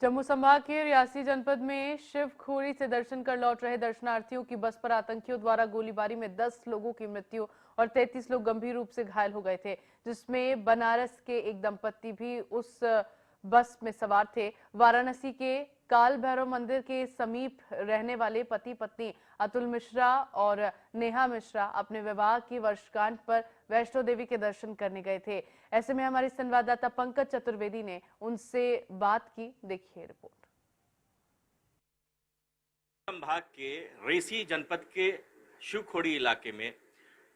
जम्मू संभाग के रियासी जनपद में शिवखोड़ी से दर्शन कर लौट रहे दर्शनार्थियों की बस पर आतंकियों द्वारा गोलीबारी में 10 लोगों की मृत्यु और 33 लोग गंभीर रूप से घायल हो गए थे, जिसमें बनारस के एक दंपति भी उस बस में सवार थे। वाराणसी के काल भैरव मंदिर के समीप रहने वाले पति पत्नी अतुल मिश्रा और नेहा मिश्रा अपने विवाह की वर्षगांठ पर वैष्णो देवी के दर्शन करने गए थे। ऐसे में हमारे संवाददाता पंकज चतुर्वेदी ने उनसे बात की। देखिए रिपोर्ट। संभाग के रेसी जनपद के शिवखोड़ी इलाके में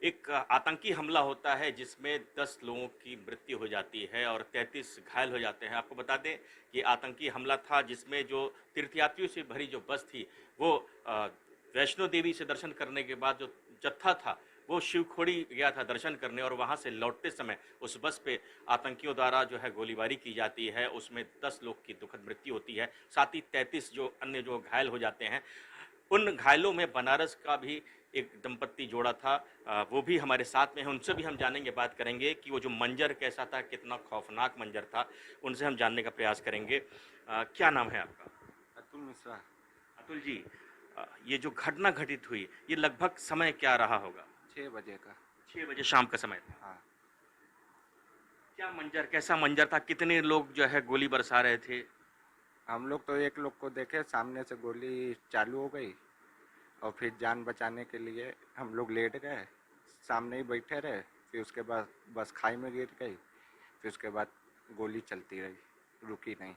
एक आतंकी हमला होता है जिसमें 10 लोगों की मृत्यु हो जाती है और 33 घायल हो जाते हैं। आपको बता दें कि आतंकी हमला था जिसमें जो तीर्थयात्रियों से भरी जो बस थी वो वैष्णो देवी से दर्शन करने के बाद जो जत्था था वो शिवखोड़ी गया था दर्शन करने, और वहां से लौटते समय उस बस पे आतंकियों द्वारा जो है गोलीबारी की जाती है। उसमें 10 लोग की दुखद मृत्यु होती है, साथ ही 33 जो अन्य जो घायल हो जाते हैं। उन घायलों में बनारस का भी एक दंपत्ति जोड़ा था, वो भी हमारे साथ में है। उनसे भी हम जानेंगे, बात करेंगे कि वो जो मंजर कैसा था, कितना खौफनाक मंजर था, उनसे हम जानने का प्रयास करेंगे। क्या नाम है आपका? अतुल मिश्रा। अतुल जी, ये जो घटना घटित हुई ये लगभग समय क्या रहा होगा? 6 बजे का। 6 बजे शाम का समय था। हाँ, क्या मंजर, कैसा मंजर था? कितने लोग जो है गोली बरसा रहे थे? हम लोग तो एक लोग को देखे, सामने से गोली चालू हो गई और फिर जान बचाने के लिए हम लोग लेट गए, सामने ही बैठे रहे। फिर उसके बाद बस खाई में गिर गई। फिर उसके बाद गोली चलती रही, रुकी नहीं।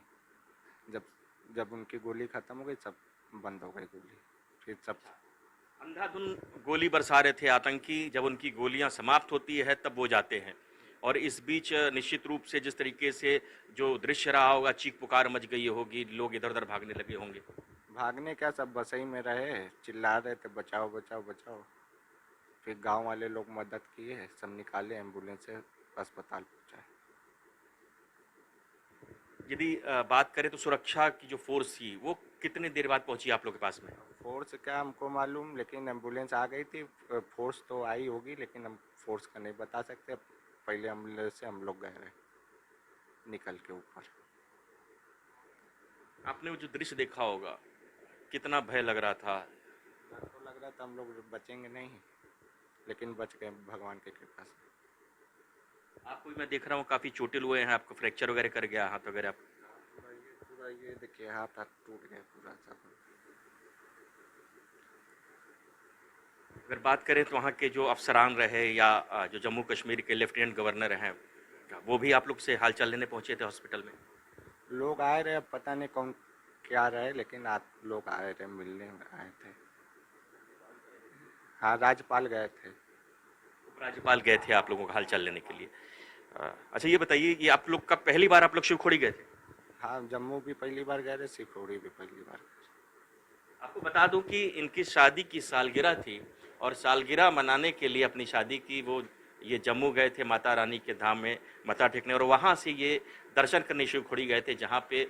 जब जब उनकी गोली ख़त्म हो गई, सब बंद हो गई गोली। फिर सब अंधाधुन गोली बरसा रहे थे आतंकी, जब उनकी गोलियां समाप्त होती है तब वो जाते हैं। और इस बीच निश्चित रूप से जिस तरीके से जो दृश्य रहा होगा, चीख पुकार मच गई होगी, लोग इधर उधर भागने लगे होंगे। भागने क्या, सब बस ही में रहे, चिल्ला रहे थे बचाओ बचाओ बचाओ। फिर गांव वाले लोग मदद किए, सब निकाले, एम्बुलेंस से अस्पताल पहुँचाए। यदि बात करें तो सुरक्षा की जो फोर्स थी वो कितने देर बाद पहुंची आप लोग के पास में? फोर्स क्या हमको मालूम, लेकिन एम्बुलेंस आ गई थी। फोर्स तो आई होगी, लेकिन हम फोर्स का नहीं बता सकते। पहले एम्बुलेंस से हम लोग गए रहे निकल के ऊपर। आपने वो जो दृश्य देखा होगा, कितना भय लग रहा था? डर तो लग रहा था हम लोग बचेंगे नहीं, लेकिन बच गए भगवान की कृपा से। आपको भी मैं देख रहा हूँ काफी चोटिल हुए हैं, आपको फ्रैक्चर वगैरह कर गया हाथ वगैरह? पूरा ये देखिए, हाथ हाथ टूट गया पूरा सब। अगर बात करें तो वहाँ के जो अफसरान रहे या जो जम्मू कश्मीर के लेफ्टिनेंट गवर्नर हैं, वो भी आप लोग से हालचाल लेने पहुंचे थे हॉस्पिटल में? लोग आए रहे, पता नहीं कौन क्या रहे, लेकिन लोग आए रहे, मिलने आए थे। हाँ, राज्यपाल गए थे। उपराज्यपाल गए थे आप लोगों का हालचाल लेने के लिए। अच्छा ये बताइए कि आप लोग का पहली बार आप लोग शिवखोड़ी गए थे? हाँ, जम्मू भी पहली बार गए रहे, शिवखोड़ी भी पहली बार। आपको बता दूं कि इनकी शादी की सालगिरह थी, और सालगिरह मनाने के लिए अपनी शादी की वो ये जम्मू गए थे माता रानी के धाम में मत्था टेकने, और वहाँ से ये दर्शन करने शिवखोड़ी गए थे जहाँ पे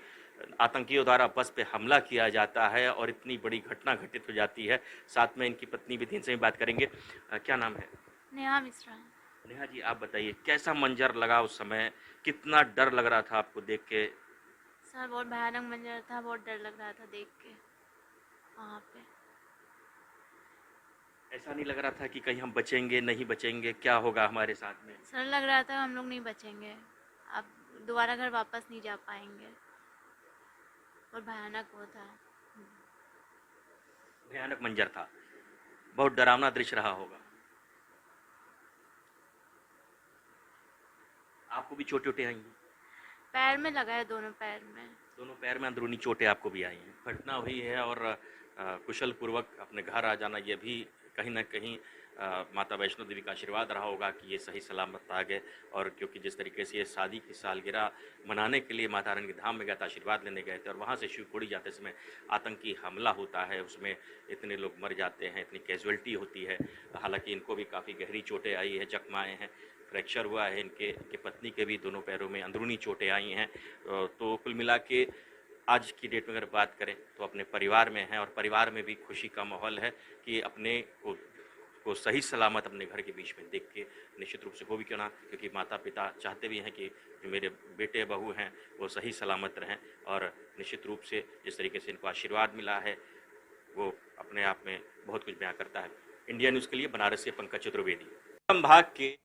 आतंकियों द्वारा बस पे हमला किया जाता है और इतनी बड़ी घटना घटित हो जाती है। साथ में इनकी पत्नी भी थी, इनसे भी बात करेंगे। क्या नाम है? नेहा मिश्रा। नेहा जी, आप बताइए कैसा मंजर लगा उस समय, कितना डर लग रहा था आपको देख के? सर बहुत भयानक मंजर था, बहुत डर लग रहा था देख के वहाँ पे। ऐसा नहीं लग रहा था कि कहीं हम बचेंगे नहीं बचेंगे, क्या होगा हमारे साथ में? सर लग रहा था हम लोग नहीं बचेंगे, अब दोबारा घर वापस नहीं जा पाएंगे। और भयानक वो था। भयानक मंजर था, बहुत डरावना दृश्य रहा होगा। आपको भी चोटें वोटें आई हैं? पैर में लगा है, दोनों पैर में। दोनों पैर में अंदरूनी चोटें आपको भी आई हैं। घटना हुई है और कुशल पूर्वक अपने घर आ जाना, ये भी कहीं ना कहीं माता वैष्णो देवी का आशीर्वाद रहा होगा कि ये सही सलामत आ गए। और क्योंकि जिस तरीके से ये शादी की सालगिरह मनाने के लिए माता रानी के धाम में गया था, आशीर्वाद लेने गए थे, और वहाँ से शिवखोड़ी जाते समय आतंकी हमला होता है, उसमें इतने लोग मर जाते हैं, इतनी कैजुअलिटी होती है। हालांकि इनको भी काफ़ी गहरी चोटें आई है, जख्म आए हैं, फ्रैक्चर हुआ है, इनके पत्नी के भी दोनों पैरों में अंदरूनी चोटें आई हैं। तो कुल मिला के आज की डेट में अगर बात करें तो अपने परिवार में हैं, और परिवार में भी खुशी का माहौल है कि अपने को को सही सलामत अपने घर के बीच में देख के निश्चित रूप से हो भी क्यों ना, क्योंकि माता पिता चाहते भी हैं कि जो मेरे बेटे बहू हैं वो सही सलामत रहें, और निश्चित रूप से जिस तरीके से इनको आशीर्वाद मिला है वो अपने आप में बहुत कुछ बयां करता है। इंडिया न्यूज़ के लिए बनारस से पंकज चतुर्वेदी। संभाग के